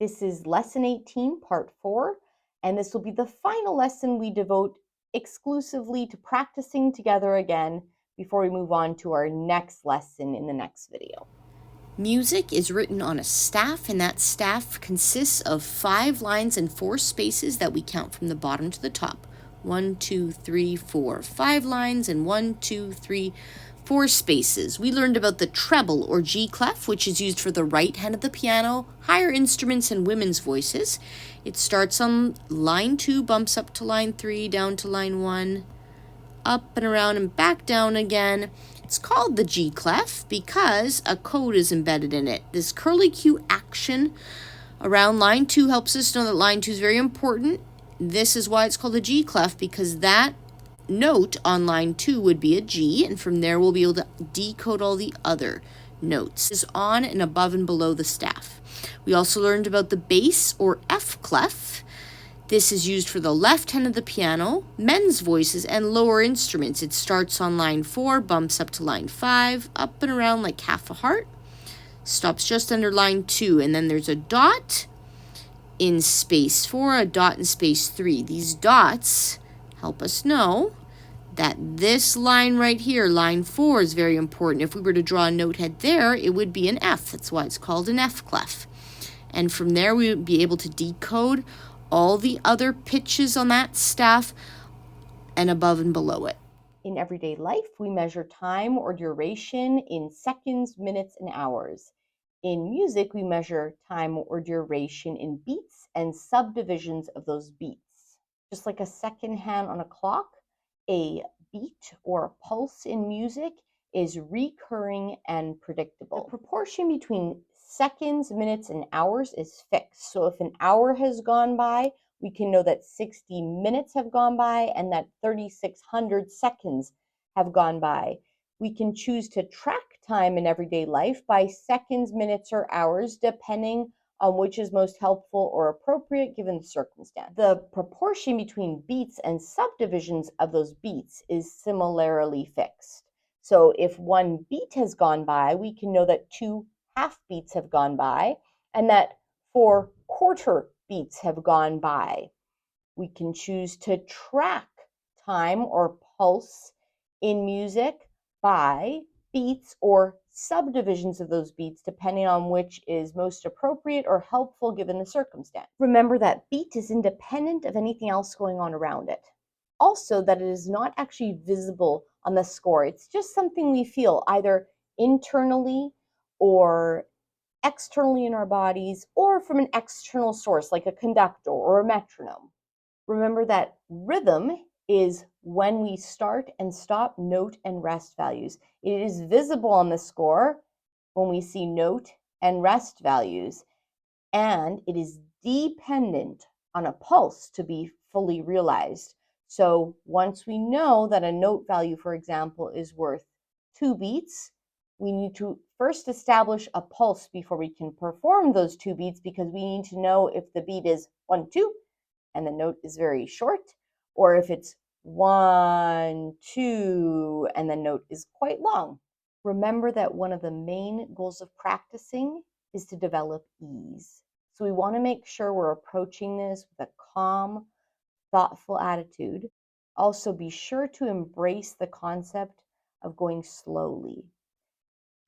This is Lesson 18, Part 4, and this will be the final lesson we devote exclusively to practicing together again before we move on to our next lesson in the next video. Music is written on a staff, and that staff consists of 5 lines and 4 spaces that we count from the bottom to the top. 1, 2, 3, 4. 5 lines and 1, 2, 3, 4 spaces. We learned about the treble or G clef, which is used for the right hand of the piano, higher instruments, and women's voices. It starts on line 2, bumps up to line 3, down to line 1, up and around and back down again. It's called the G clef because a code is embedded in it. This curly Q action around line 2 helps us know that line 2 is very important. This is why it's called a G clef, because that note on line 2 would be a G, and from there we'll be able to decode all the other notes. Is on and above and below the staff. We also learned about the bass or F clef. This is used for the left hand of the piano, men's voices, and lower instruments. It starts on line 4, bumps up to line 5, up and around like half a heart, stops just under line 2, and then there's a dot in space 4, a dot in space 3. These dots help us know that this line right here, line 4, is very important. If we were to draw a note head there, it would be an F. That's why it's called an F clef. And from there, we would be able to decode all the other pitches on that staff and above and below it. In everyday life, we measure time or duration in seconds, minutes, and hours. In music, we measure time or duration in beats and subdivisions of those beats. Just like a second hand on a clock, a beat or a pulse in music is recurring and predictable. The proportion between seconds, minutes, and hours is fixed. So if an hour has gone by, we can know that 60 minutes have gone by and that 3,600 seconds have gone by. We can choose to track time in everyday life by seconds, minutes, or hours, depending on which is most helpful or appropriate given the circumstance. The proportion between beats and subdivisions of those beats is similarly fixed. So if one beat has gone by, we can know that 2 half beats have gone by and that 4 quarter beats have gone by. We can choose to track time or pulse in music by beats or subdivisions of those beats, depending on which is most appropriate or helpful given the circumstance. Remember that beat is independent of anything else going on around it. Also, that it is not actually visible on the score. It's just something we feel either internally or externally in our bodies or from an external source like a conductor or a metronome. Remember that rhythm is when we start and stop note and rest values. It is visible on the score when we see note and rest values, and it is dependent on a pulse to be fully realized. So once we know that a note value, for example, is worth 2 beats, we need to first establish a pulse before we can perform those 2 beats, because we need to know if the beat is 1, 2, and the note is very short, or if it's 1, 2, and the note is quite long. Remember that one of the main goals of practicing is to develop ease. So we want to make sure we're approaching this with a calm, thoughtful attitude. Also, be sure to embrace the concept of going slowly.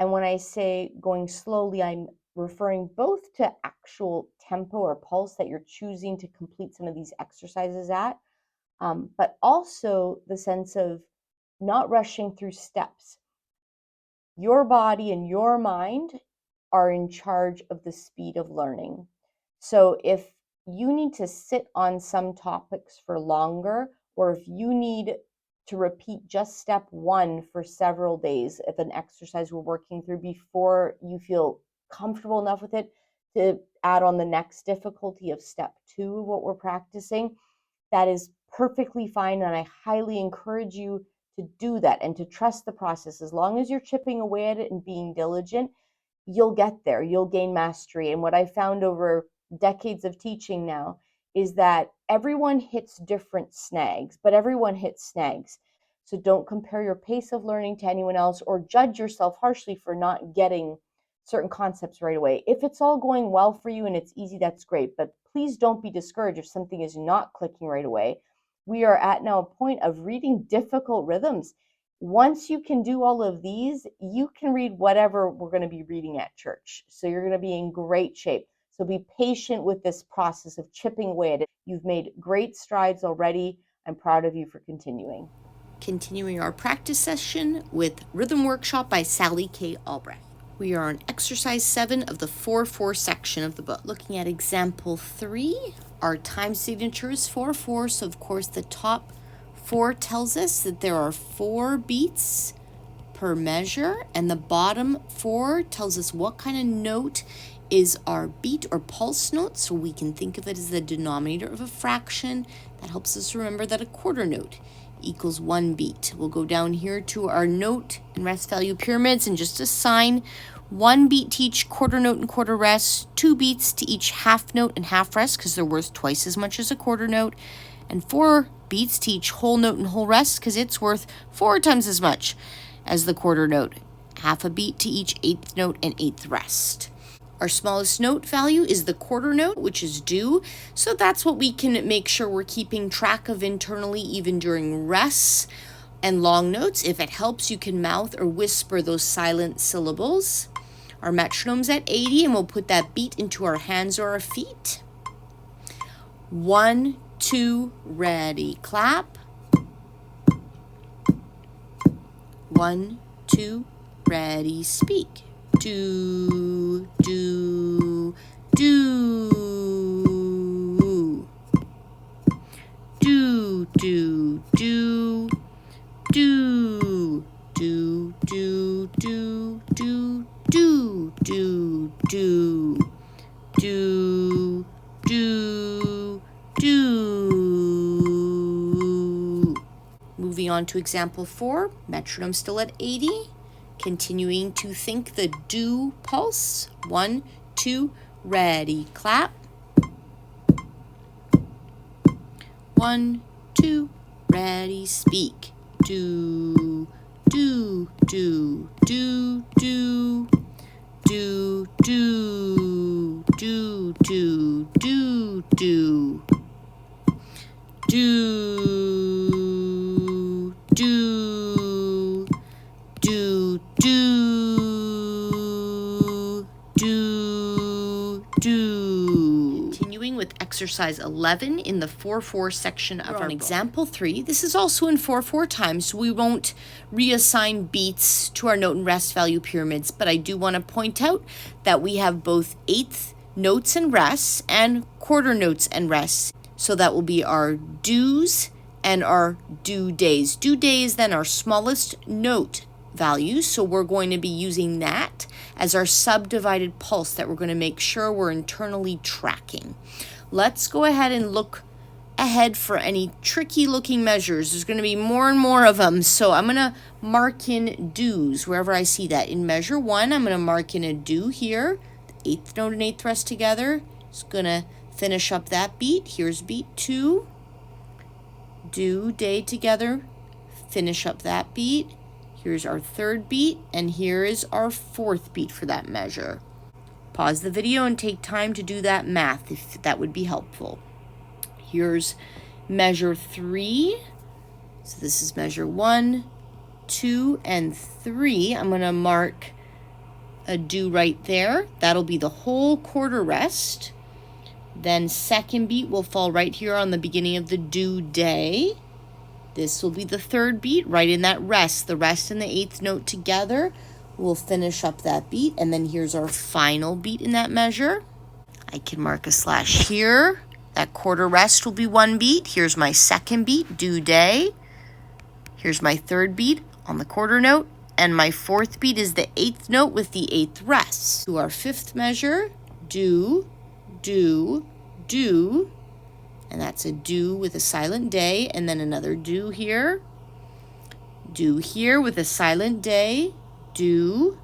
And when I say going slowly, I'm referring both to actual tempo or pulse that you're choosing to complete some of these exercises at, but also the sense of not rushing through steps. Your body and your mind are in charge of the speed of learning. So if you need to sit on some topics for longer, or if you need to repeat just step 1 for several days, if an exercise we're working through, before you feel comfortable enough with it to add on the next difficulty of step 2 of what we're practicing, that is perfectly fine. And I highly encourage you to do that and to trust the process. As long as you're chipping away at it and being diligent, you'll get there. You'll gain mastery. And what I found over decades of teaching now is that everyone hits different snags, but everyone hits snags. So don't compare your pace of learning to anyone else or judge yourself harshly for not getting certain concepts right away. If it's all going well for you and it's easy, that's great. But please don't be discouraged if something is not clicking right away. We are at now a point of reading difficult rhythms. Once you can do all of these, you can read whatever we're going to be reading at church. So you're going to be in great shape. So be patient with this process of chipping away at it. You've made great strides already. I'm proud of you for continuing. Continuing our practice session with Rhythm Workshop by Sally K. Albrecht. We are on exercise 7 of the 4/4 section of the book. Looking at example 3, our time signature is 4/4, so of course the top 4 tells us that there are 4 beats per measure, and the bottom 4 tells us what kind of note is our beat or pulse note, so we can think of it as the denominator of a fraction. That helps us remember that a quarter note equals 1 beat. We'll go down here to our note and rest value pyramids and just assign 1 beat to each quarter note and quarter rest, 2 beats to each half note and half rest because they're worth twice as much as a quarter note, and 4 beats to each whole note and whole rest because it's worth 4 times as much as the quarter note. Half a beat to each eighth note and eighth rest. Our smallest note value is the quarter note, which is do, so that's what we can make sure we're keeping track of internally even during rests. And long notes, if it helps, you can mouth or whisper those silent syllables. Our metronome's at 80, and we'll put that beat into our hands or our feet. 1, 2, ready, clap. 1, 2, ready, speak. Do, do, do. Do, do, do. Do, do, do, do, do, do, do, do. Do, do, do. Moving on to example 4, metronome still at 80. Continuing to think the do pulse. 1, 2, ready, clap. 1, 2, ready, speak. Do, do, do, do, do. Do, do, do, do, do, do. Do, do, do, do, do. Continuing with exercise 11 in the 4/4 section of our book. Example 3, this is also in 4/4 time, so we won't reassign beats to our note and rest value pyramids, but I do want to point out that we have both eighth notes and rests and quarter notes and rests. So that will be our do's and our do days. Do days then our smallest note value, so we're going to be using that as our subdivided pulse that we're going to make sure we're internally tracking. Let's go ahead and look ahead for any tricky looking measures. There's going to be more and more of them, so I'm going to mark in do's wherever I see that. In measure 1, I'm going to mark in a do here, the eighth note and eighth rest together. It's going to finish up that beat. Here's beat 2, do, day together, finish up that beat. Here's our third beat, and here is our fourth beat for that measure. Pause the video and take time to do that math if that would be helpful. Here's measure 3. So this is measure 1, 2, and 3. I'm going to mark a do right there. That'll be the whole quarter rest. Then second beat will fall right here on the beginning of the do day. This will be the third beat right in that rest. The rest and the eighth note together will finish up that beat. And then here's our final beat in that measure. I can mark a slash here. That quarter rest will be 1 beat. Here's my second beat, do day. Here's my third beat on the quarter note. And my fourth beat is the eighth note with the eighth rest. To our fifth measure, do, do, do. And that's a do with a silent day, and then another do here. Do here with a silent day, do.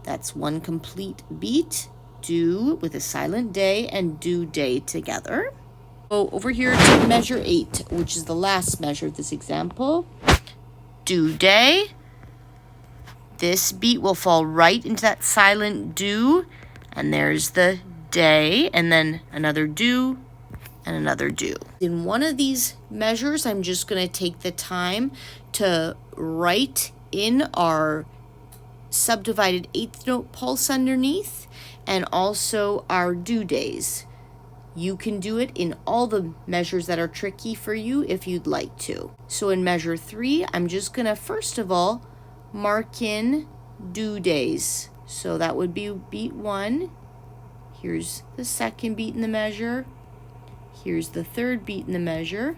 That's 1 complete beat. Do with a silent day and do day together. Go over here to measure 8, which is the last measure of this example. Do day, This beat will fall right into that silent do, and there's the day, and then another do, and another do. In one of these measures, I'm just going to take the time to write in our subdivided eighth note pulse underneath, and also our do days. You can do it in all the measures that are tricky for you if you'd like to. So in measure 3, I'm just going to first of all mark in do days. So that would be beat 1. Here's the second beat in the measure. Here's the third beat in the measure.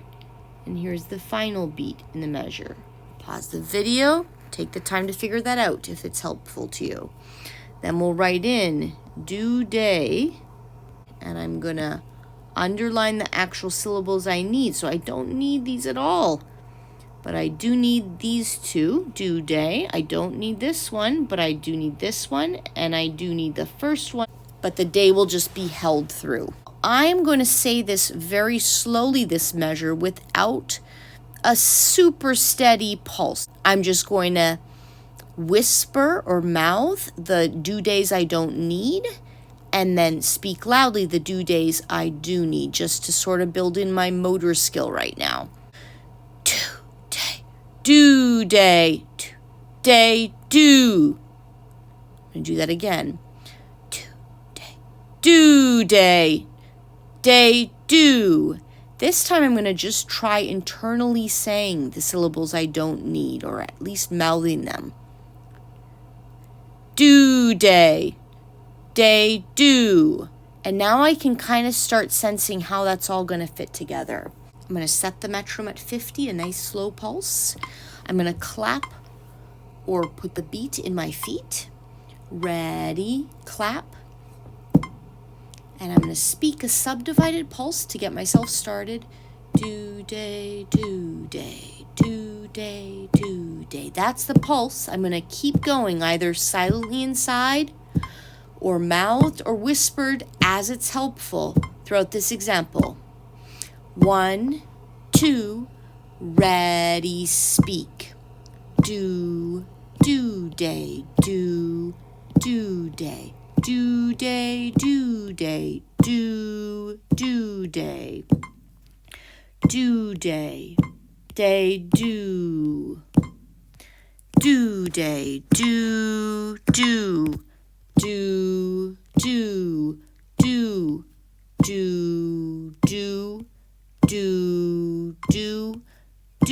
And here's the final beat in the measure. Pause the video. Take the time to figure that out if it's helpful to you. Then we'll write in do day. And I'm going to underline the actual syllables I need. So I don't need these at all. But I do need these two, do day. I don't need this one, but I do need this one. And I do need the first one. But the day will just be held through. I'm going to say this very slowly, this measure, without a super steady pulse. I'm just going to whisper or mouth the do days I don't need, and then speak loudly the do days I do need, just to sort of build in my motor skill right now. Do day, day, do. I'm going to do that again. Do day, day, do. This time I'm going to just try internally saying the syllables I don't need, or at least mouthing them. Do day, day, do. And now I can kind of start sensing how that's all going to fit together. I'm going to set the metronome at 50, a nice slow pulse. I'm going to clap or put the beat in my feet. Ready, clap. And I'm going to speak a subdivided pulse to get myself started. Do day, do day, do day, do day. That's the pulse. I'm going to keep going either silently inside or mouthed or whispered as it's helpful throughout this example. 1, 2, ready, speak. Do day, do day. Do day, do day, do day. Do day, day, do. Do day, do, do, do, do, do, do, do, do, do,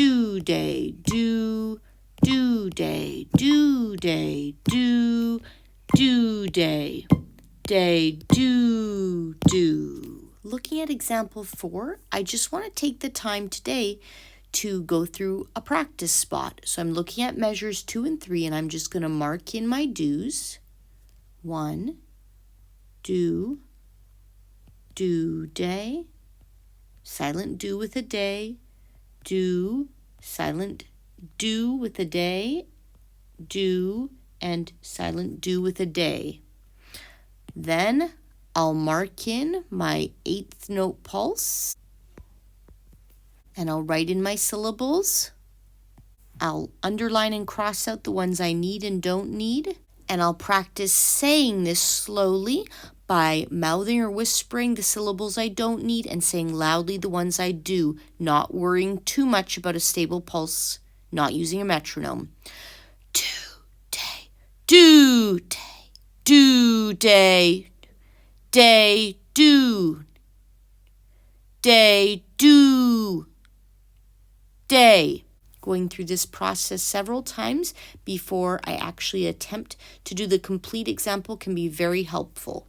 do day, do day, do day, do day, day, do. Looking at example 4, I just want to take the time today to go through a practice spot. So I'm looking at measures 2 and 3, and I'm just going to mark in my do's. 1, do, day, silent do with a day, do, silent do with a day, do, and silent do with a day. Then I'll mark in my 8th note pulse, and I'll write in my syllables. I'll underline and cross out the ones I need and don't need, and I'll practice saying this slowly by mouthing or whispering the syllables I don't need and saying loudly the ones I do, not worrying too much about a stable pulse, not using a metronome. Do day, do day, day, do, day, do, day. Going through this process several times before I actually attempt to do the complete example can be very helpful.